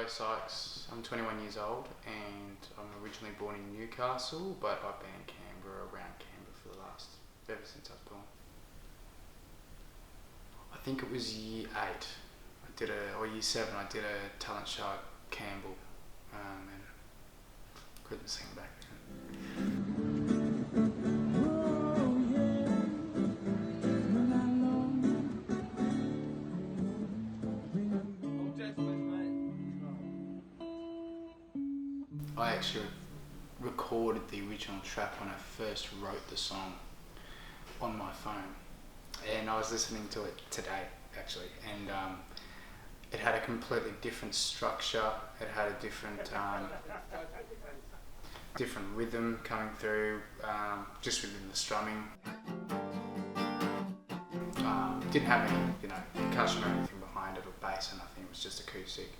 Beau Sykes. I'm 21 years old and I'm originally born in Newcastle, but I've been in Canberra, around Canberra for the last, ever since I was born. I think it was year 8, or year 7, I did a talent show at Campbell, and couldn't sing back then. I actually recorded the original track when I first wrote the song on my phone, and I was listening to it today actually, and it had a completely different structure. It had a different rhythm coming through, just within the strumming. Didn't have any, percussion or anything behind it, or bass or nothing. It was just acoustic.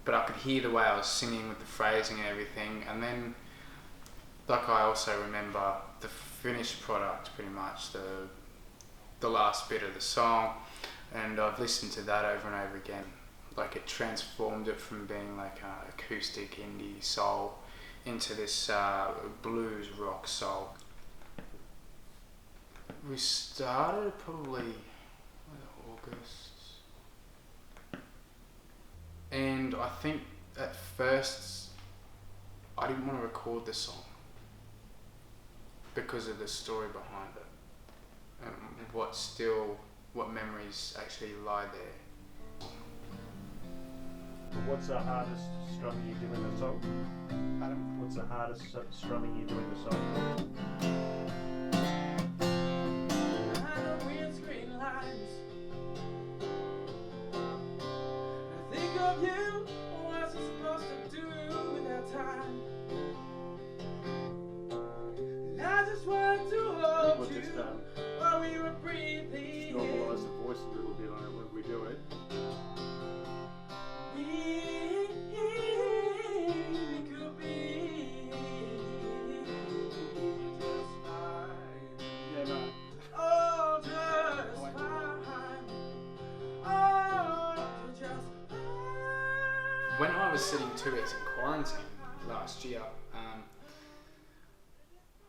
But I could hear the way I was singing with the phrasing and everything, and then, I also remember the finished product, pretty much the last bit of the song, and I've listened to that over and over again. It transformed it from being acoustic indie soul into this blues rock soul. We started probably August. And I think at first I didn't want to record the song because of the story behind it and what memories actually lie there. What's the hardest strumming you do in the song? Adam? What's the hardest strumming you do in the song? You, what's it supposed to do with that time? And I just want to hold you while we were breathing. Normalise the voice a little bit on it when we do it. We could be just fine. Yeah, right. Oh, just fine. Oh, just When I was sitting 2 weeks in quarantine last year,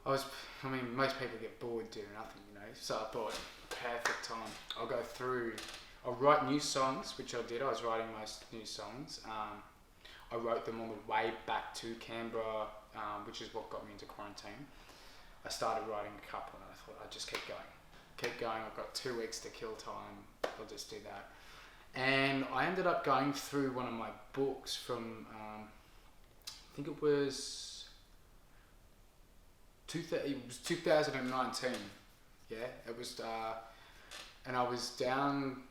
most people get bored doing nothing, so I thought, perfect time. I'll write new songs, which I did. I was writing most new songs. I wrote them on the way back to Canberra, which is what got me into quarantine. I started writing a couple and I thought I'd just keep going. I've got 2 weeks to kill time. I'll just do that. And I ended up going through one of my books from, I think it was 2019. Yeah, it was, and I was down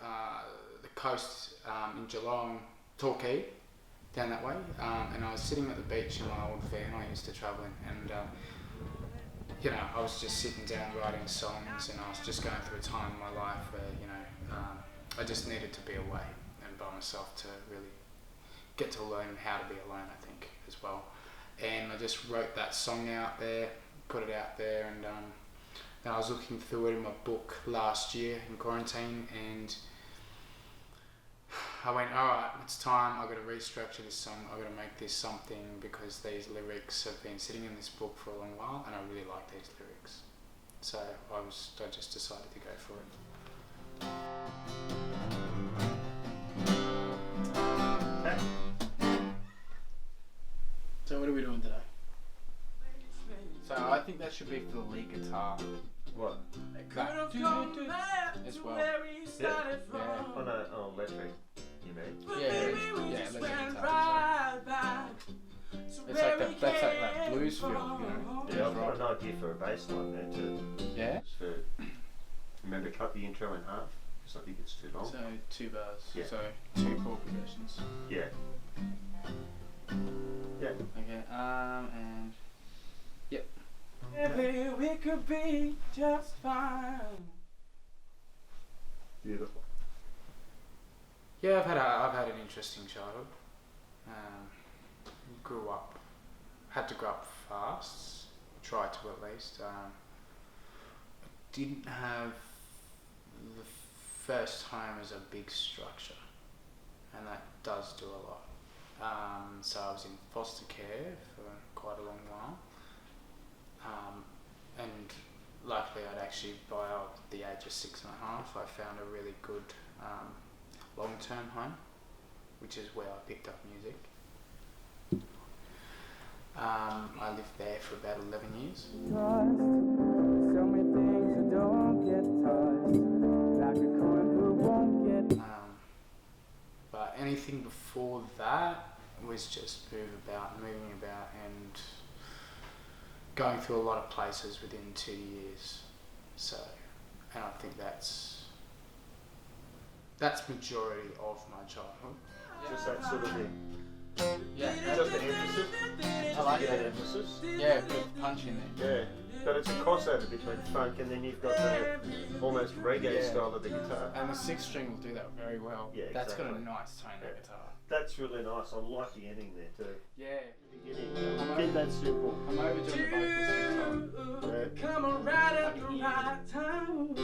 the coast in Geelong, Torquay, down that way, and I was sitting at the beach in my old van I used to travel in, and I was just sitting down writing songs, and I was just going through a time in my life where, I just needed to be away and by myself to really get to learn how to be alone, I think, as well. And I just wrote that song out there, put it out there, and then I was looking through it in my book last year in quarantine, and I went, alright, it's time, I've got to restructure this song, I've got to make this something, because these lyrics have been sitting in this book for a long while, and I really like these lyrics. So I just decided to go for it. So what are we doing today? So I think that should be for the lead guitar. What? That as well. Yeah. Oh, electric, you mean? Yeah, electric guitar. It's that's like that blues feel, Yeah, I've got an idea for a bass line there too. Yeah? Remember, cut the intro in half, because I think it's too long. So 2 bars. Yeah. So 2 chord progressions. Yeah. Yeah. Okay. And yep. Maybe we could be just fine. Beautiful. Yeah, I've had an interesting childhood. Had to grow up fast. Tried to at least. Didn't have the first home as a big structure, and that does do a lot. So I was in foster care for quite a long while. And luckily I'd actually, by the age of 6.5, I found a really good long-term home, which is where I picked up music. I lived there for about 11 years. Trust, so many things that don't get touched, like a coin who won't get. But anything before that was just moving about and going through a lot of places within 2 years. So, and I think that's majority of my childhood. Just that sort of thing. Yeah, Just the emphasis. I like That that. emphasis. Yeah, a bit of punch in there. Yeah. But it's a crossover between funk and then you've got the almost reggae Yeah. style of the guitar. And the 6 string will do that very well. Yeah, That's got a exactly. nice tone, that Yeah. guitar. That's really nice. I like the ending there too. Yeah. Beginning. Keep that simple. I'm overdoing the vocals this time. Come around at the right time.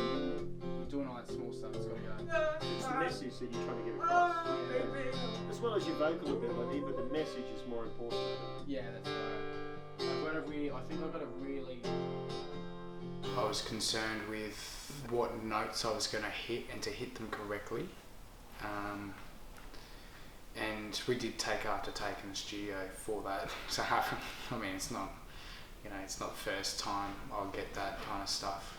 Doing all that small stuff, it's gotta go. It's the message that you're trying to get across. As well as your vocal ability, but the message is more important. Yeah, that's right. I think I've got a really... I was concerned with what notes I was going to hit and to hit them correctly. And we did take after take in the studio for that to happen. I mean, it's not, it's not the first time I'll get that kind of stuff.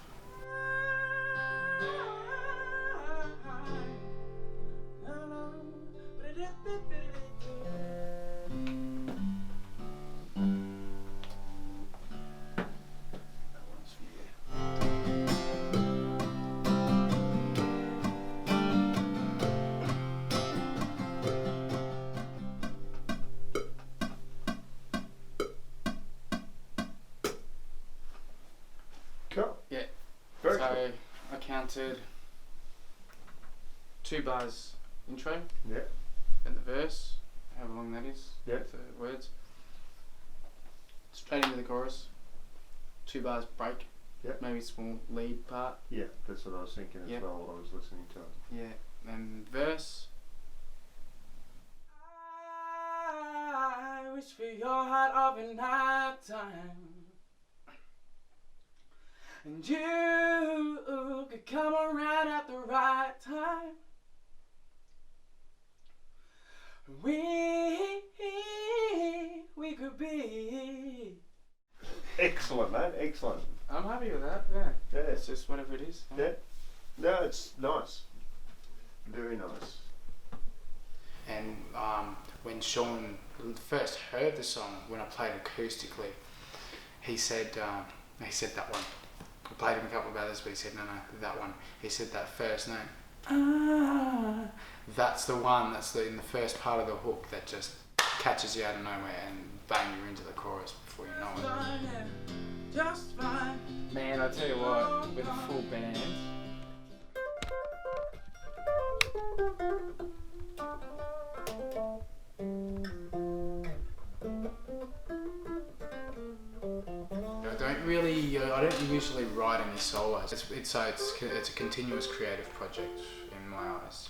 Cool. Yeah. Very So cool. I counted 2 bars intro Yeah. and the verse, however long that is, Yeah. the words. Straight into the chorus, 2 bars break, Yeah. maybe a small lead part, Yeah, that's what I was thinking as Yep. well while I was listening to it. yeah, and verse. I wish for your heart of a night time, and you could come around at the right time. We could be. Excellent, mate. Excellent. I'm happy with that, yeah. Yeah. It's just whatever it is. Yeah. No, it's nice. Very nice. And when Sean first heard the song, when I played acoustically, he said that one. I played him a couple of others, but he said, no, that one. He said that first note. That's the one, in the first part of the hook that just catches you out of nowhere and bang, you're into the chorus before you know it. Just fine. Man, I tell you what, with a full band, I don't usually write any solos. It's a continuous creative project in my eyes.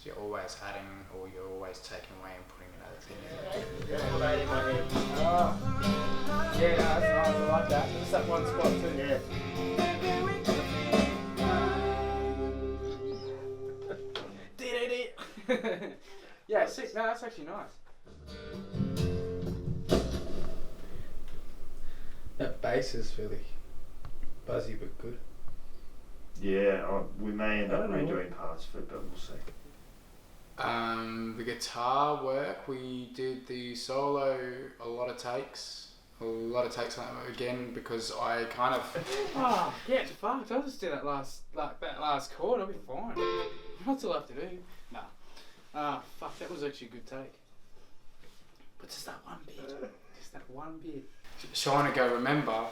You're always adding, or you're always taking away and putting another thing in. Yeah, right in my head. Oh. Yeah, that's nice. I like that. Just that one spot too. Yeah. Yeah, sick. No, that's actually nice. That bass is really buzzy but good. Yeah, we may end I up don't know. redoing parts of it, but we'll see. The guitar work, we did the solo, a lot of takes on that again because I kind of. Oh, get fucked. I'll just do that last chord. I'll be fine. What's all I have to do? Nah. Fuck. That was actually a good take. But just that one bit. Just that one bit. Sean would go, remember,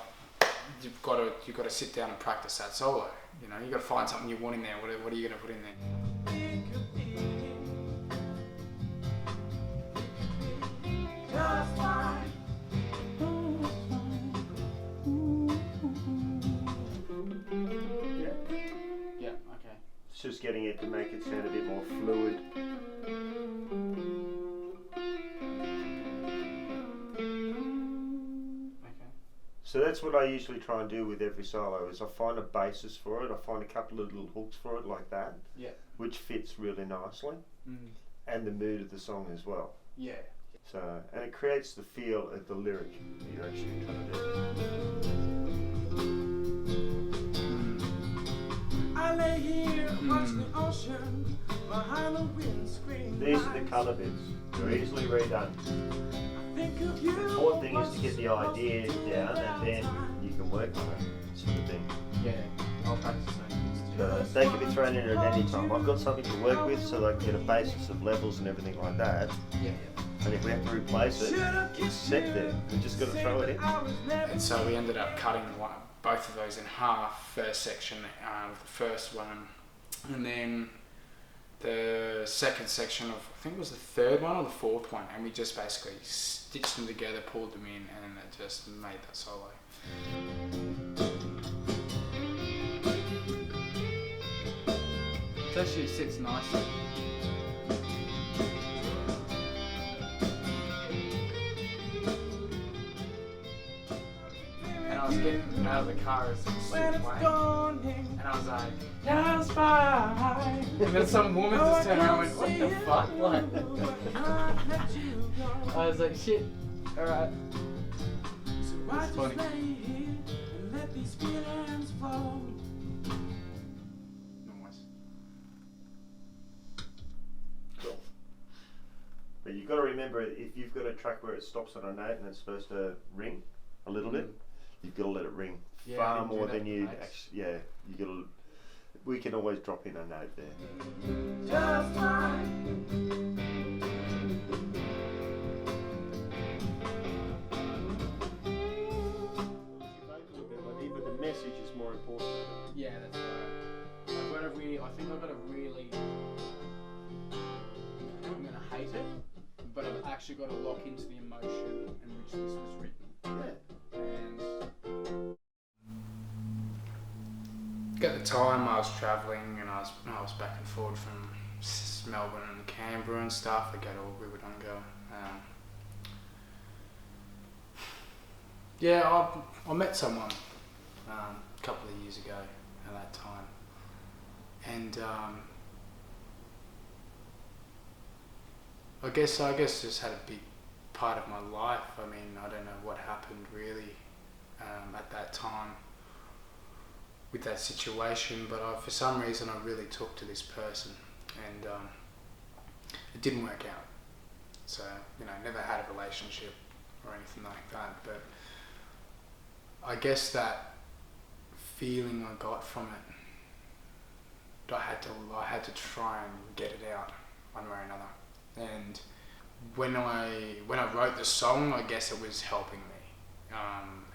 you've got to sit down and practice that solo. You know, you got to find something you want in there. What are you going to put in there? Yeah. Okay. It's just getting it to make it sound a bit more fluid. So that's what I usually try and do with every solo, is I find a basis for it, I find a couple of little hooks for it like that, Yeah. which fits really nicely, Mm. and the mood of the song as well. Yeah. So, and it creates the feel of the lyric that you're actually trying to do. I lay here watching the ocean behind the windscreen. These are the colour bits. They're easily redone. The important thing is to get the idea down and then you can work on it, sort of thing. Yeah, I'll practice that. They can be thrown in at any time. I've got something to work with so that I can get a basis of levels and everything like that. Yeah. And if we have to replace it, it's set there. We've just got to throw it in. And so we ended up cutting both of those in half, first section with the first one, and then the second section of, I think it was the third one or the fourth one, and we just basically stitched them together, pulled them in, and it just made that solo. It actually sits nicely. And I was getting out of the car as it slipped away, and I was like, "That's fine." And then some woman just turned around and went, "What the fuck?" Like, I was like, "Shit, alright." It's funny. Nice. Cool. But you've got to remember, if you've got a track where it stops on a note and it's supposed to ring a little bit, you've got to let it ring far more than you actually. Yeah, you got to. We can always drop in a note there. Just fine. But the message is more important. Yeah, that's right. I've got to really, I think I've got to really, I'm going to hate it, but I've actually got to lock into the emotion in which this was written. Yeah. And At the time I was travelling and I was back and forward from Melbourne and Canberra and stuff. We would go. Yeah, I met someone a couple of years ago at that time, and I guess just had a big part of my life. I mean, I don't know what happened really at that time with that situation, but for some reason I really took to this person, and it didn't work out. So, never had a relationship or anything like that, but I guess that feeling I got from it, I had to try and get it out one way or another. And when I wrote the song, I guess it was helping me.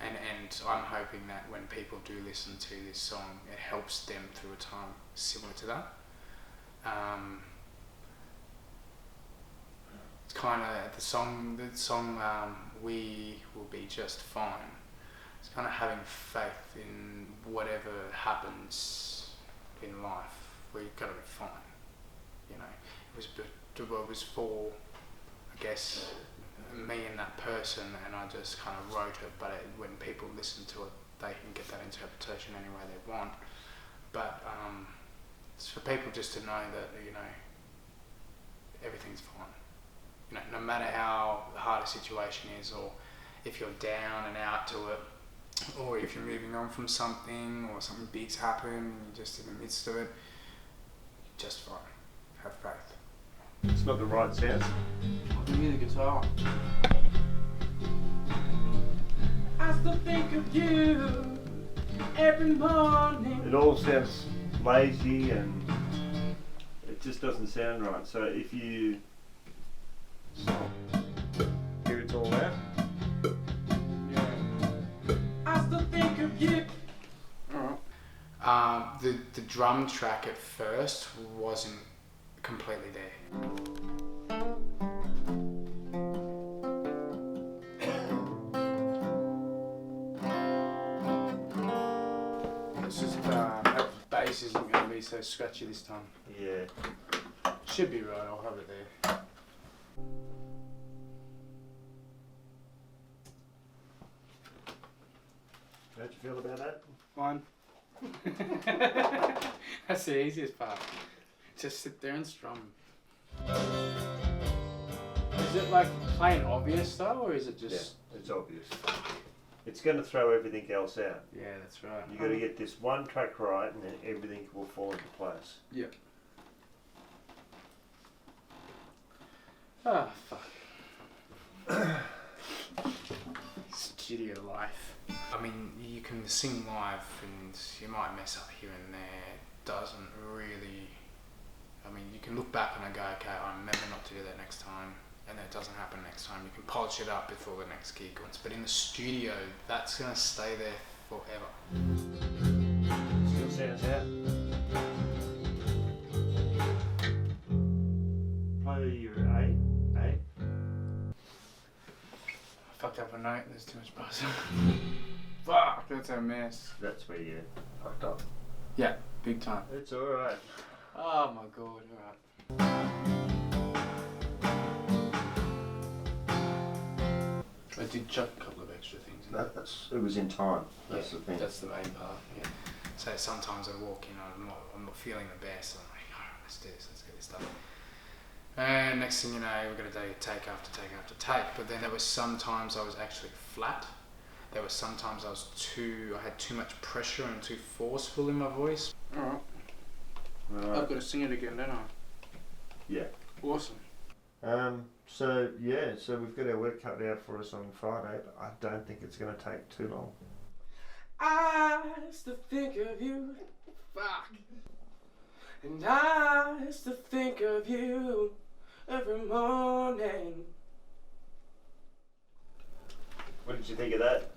And I'm hoping that when people do listen to this song, it helps them through a time similar to that. It's kind of the song "We Will Be Just Fine." It's kind of having faith in whatever happens in life. We've got to be fine. It was for, I guess, me and that person, and I just kind of wrote it, but when people listen to it, they can get that interpretation any way they want. But it's for people just to know that, everything's fine. No matter how hard a situation is, or if you're down and out to it, or if you're moving on from something, or something big's happened and you're just in the midst of it, just fine. Have faith. It's not the right sound. give me the guitar. I still think of you every morning. It all sounds lazy and it just doesn't sound right. So if you hear it's all out. I still think of you. The drum track at first wasn't completely there. It's just that bass isn't going to be so scratchy this time. Yeah. Should be right, I'll have it there. feel about that? Fine. That's the easiest part. Just sit there and strum. Is it like plain obvious though, or is it just... Yeah, it's obvious. It's going to throw everything else out. Yeah, that's right. You've got to get this one track right and then everything will fall into place. Yeah. Ah, fuck. Studio life. I mean, you can sing live and you might mess up here and there. Doesn't really... I mean, you can look back and go, okay, I remember not to do that next time, and then it doesn't happen next time. You can polish it up before the next gig. But in the studio, that's going to stay there forever. Still sounds out. Play your A. I fucked up a note, there's too much buzz. Fuck, that's a mess. That's where you fucked up. Yeah, big time. It's alright. Oh my god, alright. I did chuck a couple of extra things in there. It was in time. That's Yeah, the thing. That's the main part, yeah. So sometimes I walk in, I'm not feeling the best. I'm like, alright, let's do this, let's get this done. And next thing you know, we're going to do take after take after take. But then there was sometimes I was actually flat. There was sometimes I had too much pressure and too forceful in my voice. Alright. Right. I've got to sing it again, don't I? Yeah. Awesome. So we've got our work cut out for us on Friday, but I don't think it's going to take too long. I used to think of you, fuck, and I used to think of you every morning. What did you think of that?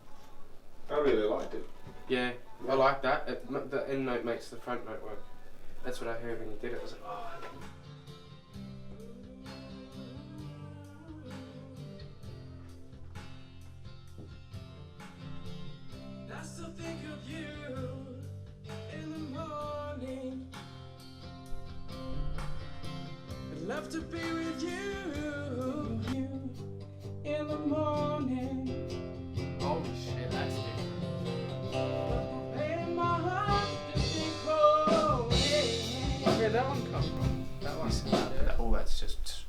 I really liked it. Yeah, I like that. The end note makes the front note work. That's what I heard when you did it. I was like, oh. I still think of you in the morning. I'd love to be with you in the morning. Holy shit, that's different. In my heart to think, oh, yeah. Where'd that one come from? That one? All that's just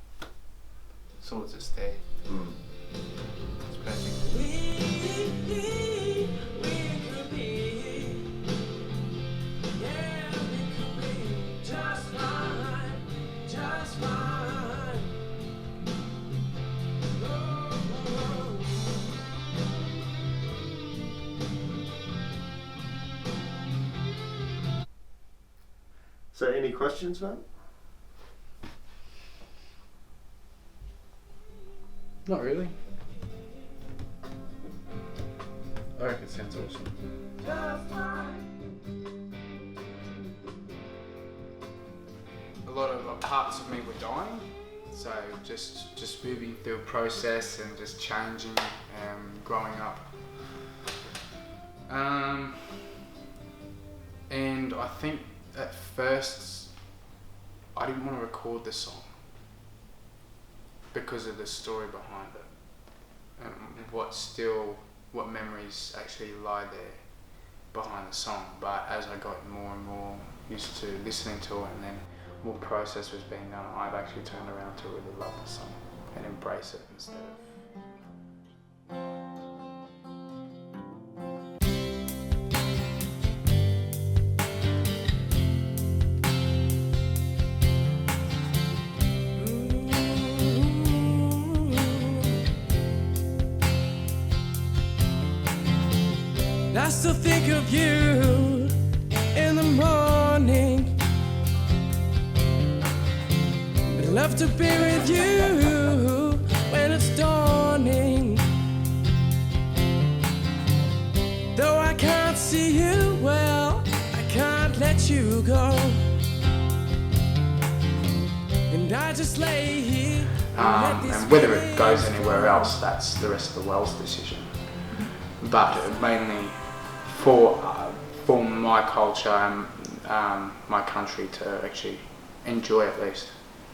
sort of just there. It's perfect. We could be, yeah, we could be just fine, just fine. Oh. So, any questions, mate? Not really. I reckon it sounds awesome. A lot of parts of me were dying, so just moving through a process and just changing, growing up. And I think at first I didn't want to record the song because of the story behind it and what memories actually lie there behind the song. But as I got more and more used to listening to it and then more process was being done, I've actually turned around to really love the song and embrace it instead of... I still think of you in the morning. I'd love to be with you when it's dawning. Though I can't see you well, I can't let you go. And I just lay here. and whether it goes anywhere else, that's the rest of the world's decision. But mainly for my culture and my country to actually enjoy at least.